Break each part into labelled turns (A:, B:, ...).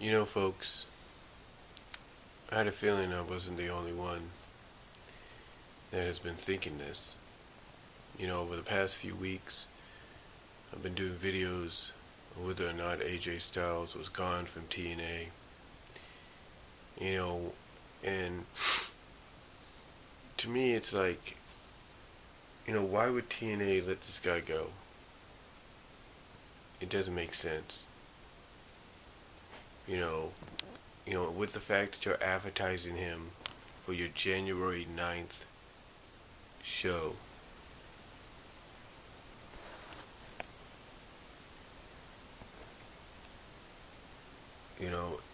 A: You know, folks, I had a feeling I wasn't the only one that has been thinking this. Over the past few weeks, I've been doing videos on whether or not AJ Styles was gone from TNA. And to me, it's like, why would TNA let this guy go? It doesn't make sense. With the fact that you're advertising him for your January 9th show.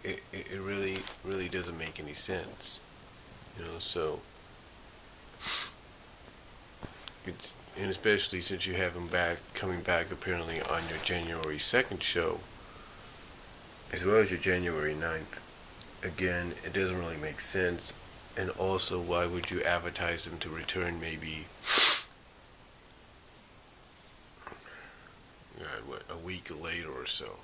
A: It really doesn't make any sense. So and especially since you have him coming back apparently on your January 2nd show, as well as your January 9th. Again, it doesn't really make sense. And also, why would you advertise him to return maybe a week later or so?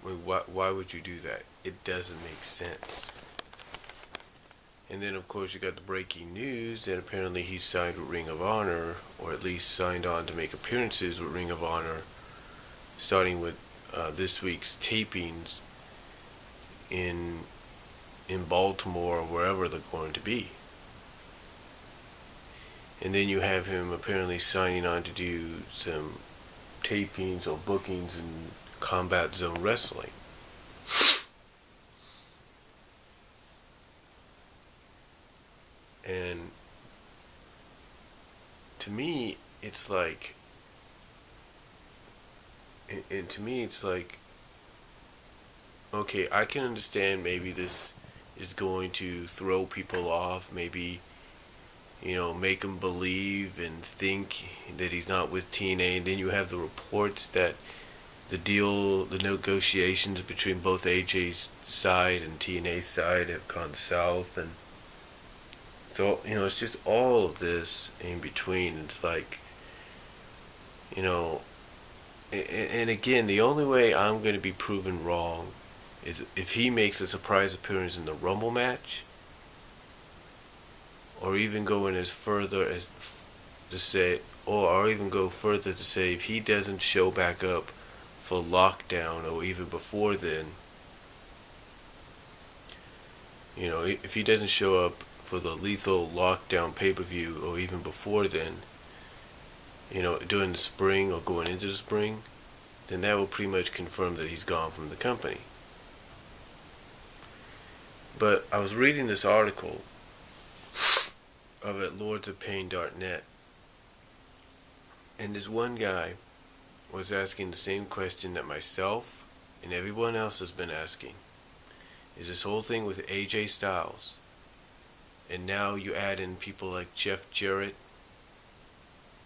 A: Why would you do that? It doesn't make sense. And then, of course, you got the breaking news that apparently he signed with Ring of Honor, or at least signed on to make appearances with Ring of Honor, starting with this week's tapings in Baltimore or wherever they're going to be. And then you have him apparently signing on to do some tapings or bookings in Combat Zone Wrestling. And to me, it's like, okay, I can understand maybe this is going to throw people off, maybe, make them believe and think that he's not with TNA, and then you have the reports that the negotiations between both AJ's side and TNA's side have gone south, and so, it's just all of this in between. It's like, and again, the only way I'm going to be proven wrong is if he makes a surprise appearance in the Rumble match, or even going as further as to say, or even go further to say, if he doesn't show back up for Lockdown, or even before then, if he doesn't show up for the Lethal Lockdown pay-per-view, or even before then, during the spring or going into the spring, then that will pretty much confirm that he's gone from the company. But I was reading this article at lordsofpain.net, and this one guy was asking the same question that myself and everyone else has been asking. Is this whole thing with AJ Styles, and now you add in people like Jeff Jarrett,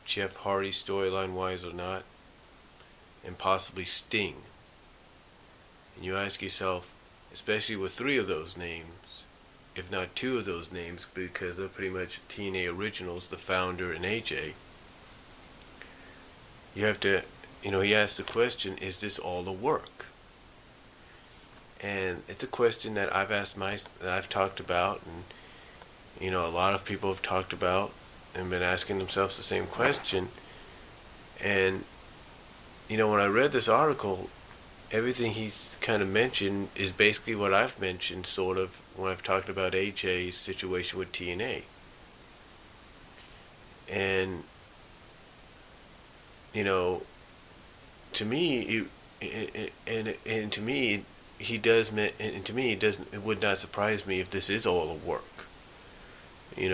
A: Jeff Hardy storyline wise or not, and possibly Sting, and you ask yourself, especially with 3 of those names, if not 2 of those names, because they're pretty much TNA originals, the founder and AJ, you have to, he asked the question, is this all a work? And it's a question that I've that I've talked about, and a lot of people have talked about and been asking themselves the same question. And when I read this article, everything he's kind of mentioned is basically what I've mentioned, sort of, when I've talked about AJ's situation with TNA. And to me, it would not surprise me if this is all a work. It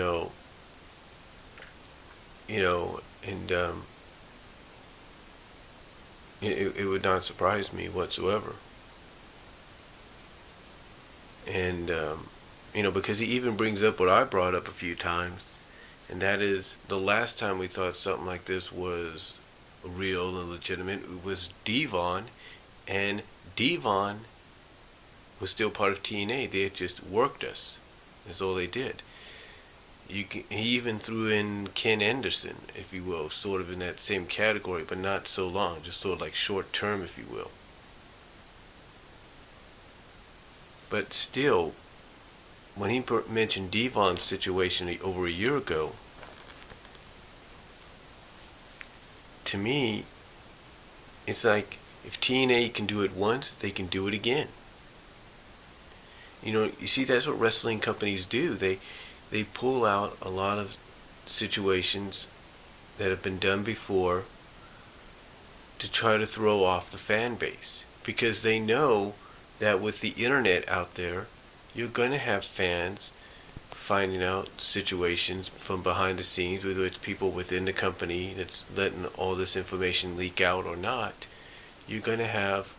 A: would not surprise me whatsoever. And because he even brings up what I brought up a few times, and that is the last time we thought something like this was real and legitimate was Devon, and Devon was still part of TNA. They had just worked us. That's all they did. He even threw in Ken Anderson, if you will, sort of in that same category, but not so long, just sort of like short term, if you will. But still, when he mentioned Devon's situation over a year ago, to me, it's like if TNA can do it once, they can do it again. You see, that's what wrestling companies do. They pull out a lot of situations that have been done before to try to throw off the fan base, because they know that with the internet out there, you're going to have fans finding out situations from behind the scenes, whether it's people within the company that's letting all this information leak out or not. You're going to have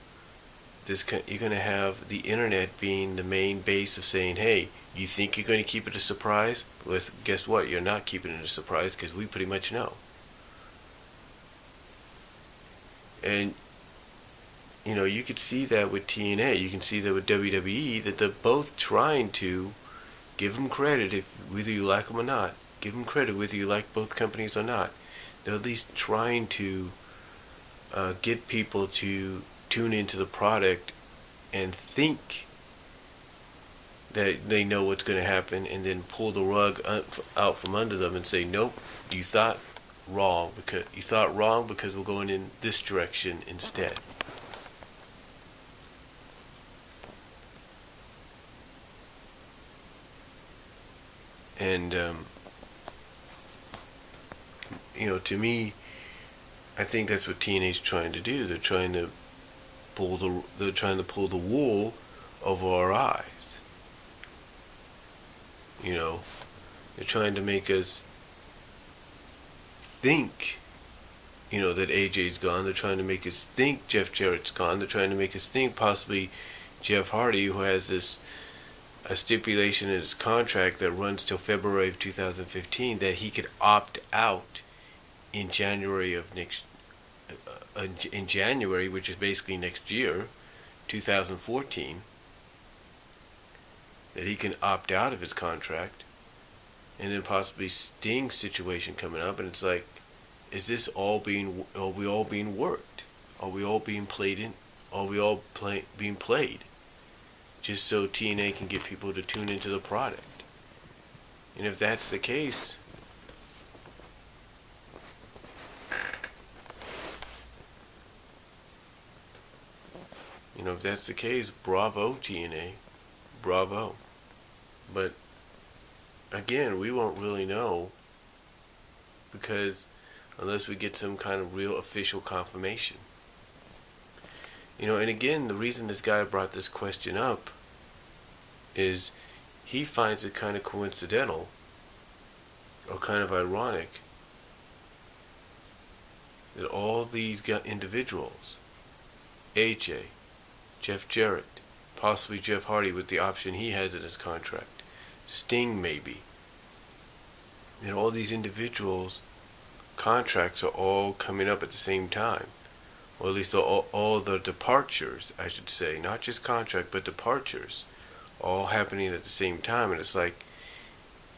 A: the internet being the main base of saying, hey, you think you're going to keep it a surprise? Well, guess what? You're not keeping it a surprise, because we pretty much know. And you could see that with TNA. You can see that with WWE, that they're both trying to give them credit, whether you like them or not. Give them credit whether you like both companies or not. They're at least trying to get people to tune into the product and think that they know what's going to happen, and then pull the rug out from under them and say, nope, you thought wrong because we're going in this direction instead. And to me, I think that's what TNA's trying to do. They're trying to pull the wool over our eyes. They're trying to make us think, that AJ's gone. They're trying to make us think Jeff Jarrett's gone. They're trying to make us think possibly Jeff Hardy, who has a stipulation in his contract that runs till February of 2015, that he could opt out in January, which is basically next year, 2014, that he can opt out of his contract. And then possibly Sting's situation coming up, and it's like, is this are we all being worked? Are we all being played in? Are we all being played? Just so TNA can get people to tune into the product. And if that's the case, bravo TNA, bravo. But again, we won't really know, because unless we get some kind of real official confirmation. And again, the reason this guy brought this question up is he finds it kind of coincidental or kind of ironic that all these individuals, AJ, Jeff Jarrett, possibly Jeff Hardy with the option he has in his contract, Sting maybe, that all these individuals' contracts are all coming up at the same time. Or at least all the departures, I should say, not just contract, but departures, all happening at the same time. And it's like,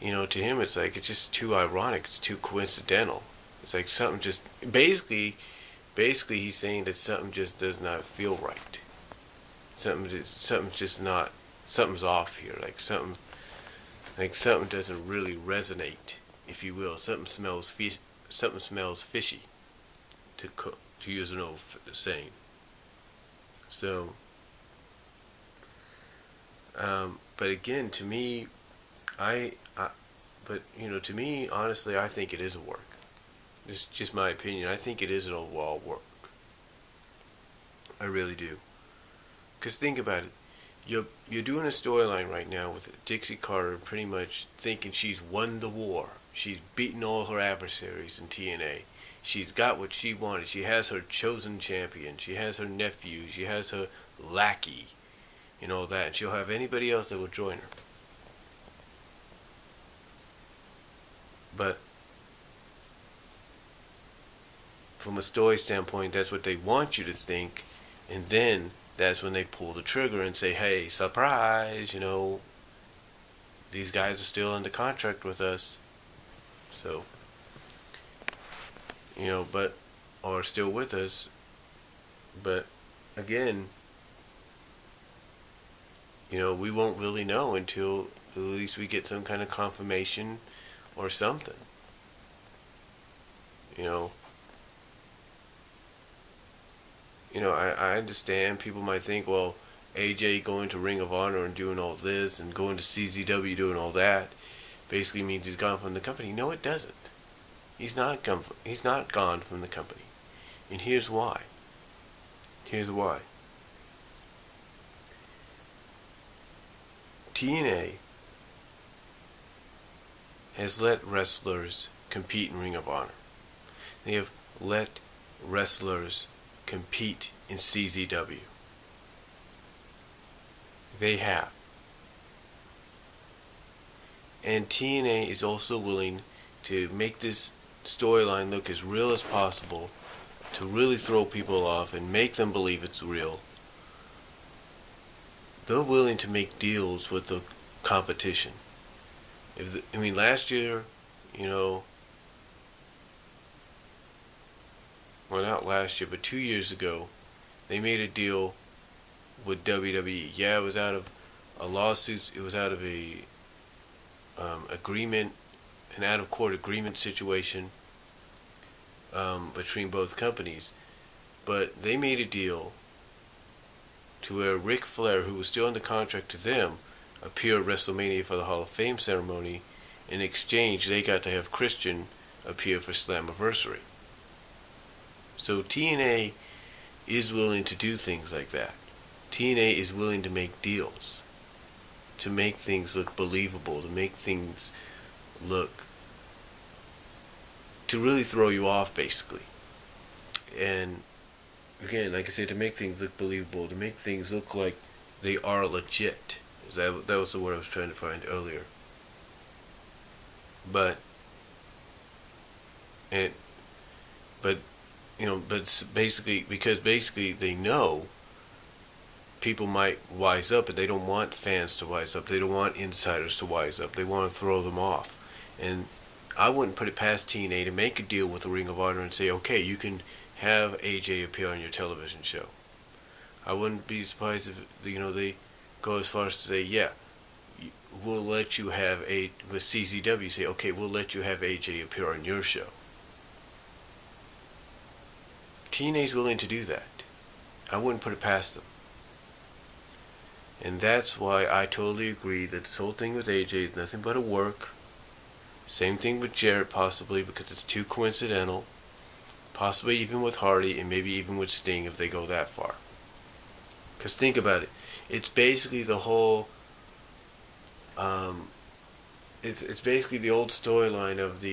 A: to him, it's like, it's just too ironic, it's too coincidental. It's like something just, basically he's saying that something just does not feel right. Something's just not, something's off here, like something doesn't really resonate, if you will. Something smells fishy, to use an old saying. So, but again, to me, to me, honestly, I think it is a work. It's just my opinion. I think it is an overall work. I really do. Because think about it. You're doing a storyline right now with Dixie Carter pretty much thinking she's won the war. She's beaten all her adversaries in TNA. She's got what she wanted. She has her chosen champion. She has her nephew. She has her lackey. And all that. And she'll have anybody else that will join her. But from a story standpoint, that's what they want you to think. And then that's when they pull the trigger and say, hey, surprise, these guys are still under contract with us. So, but are still with us. But again, we won't really know until at least we get some kind of confirmation or something. You know, I understand people might think, well, AJ going to Ring of Honor and doing all this and going to CZW doing all that basically means he's gone from the company. No, it doesn't. He's not gone from the company. And here's why. Here's why. TNA has let wrestlers compete in Ring of Honor. They have let wrestlers compete in CZW. They have. And TNA is also willing to make this storyline look as real as possible, to really throw people off and make them believe it's real. They're willing to make deals with the competition. Last year, well, not last year, but 2 years ago, they made a deal with WWE. Yeah, it was out of a lawsuit. It was out of a agreement, an out-of-court agreement situation between both companies. But they made a deal to where Ric Flair, who was still under contract to them, appear at WrestleMania for the Hall of Fame ceremony. In exchange, they got to have Christian appear for Slammiversary. So TNA is willing to do things like that. TNA is willing to make deals, to make things look believable, to make things look, to really throw you off, basically. And again, like I said, to make things look believable, to make things look like they are legit. That was the word I was trying to find earlier. But basically, because basically they know people might wise up, but they don't want fans to wise up. They don't want insiders to wise up. They want to throw them off. And I wouldn't put it past TNA to make a deal with the Ring of Honor and say, okay, you can have AJ appear on your television show. I wouldn't be surprised if they go as far as to say, yeah, we'll let you have with CZW say, okay, we'll let you have AJ appear on your show. TNA's willing to do that. I wouldn't put it past them. And that's why I totally agree that this whole thing with AJ is nothing but a work. Same thing with Jarrett, possibly, because it's too coincidental. Possibly even with Hardy, and maybe even with Sting if they go that far. Because think about it. It's basically the whole... It's basically the old storyline of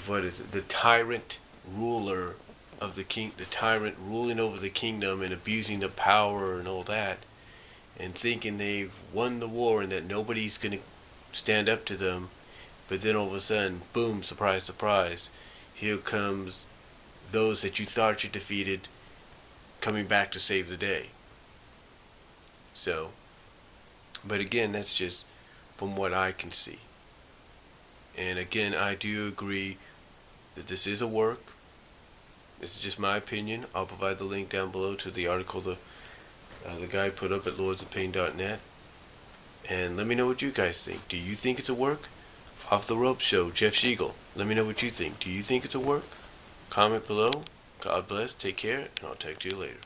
A: what is it? The tyrant ruler of the king, the tyrant ruling over the kingdom and abusing the power and all that, and thinking they've won the war and that nobody's going to stand up to them. But then all of a sudden, boom, surprise, surprise, here comes those that you thought you defeated coming back to save the day. So, but again, that's just from what I can see. And again, I do agree that this is a work. This is just my opinion. I'll provide the link down below to the article the guy put up at lordsofpain.net. And let me know what you guys think. Do you think it's a work? Off the Rope Show, Jeff Siegel. Let me know what you think. Do you think it's a work? Comment below. God bless. Take care. And I'll talk to you later.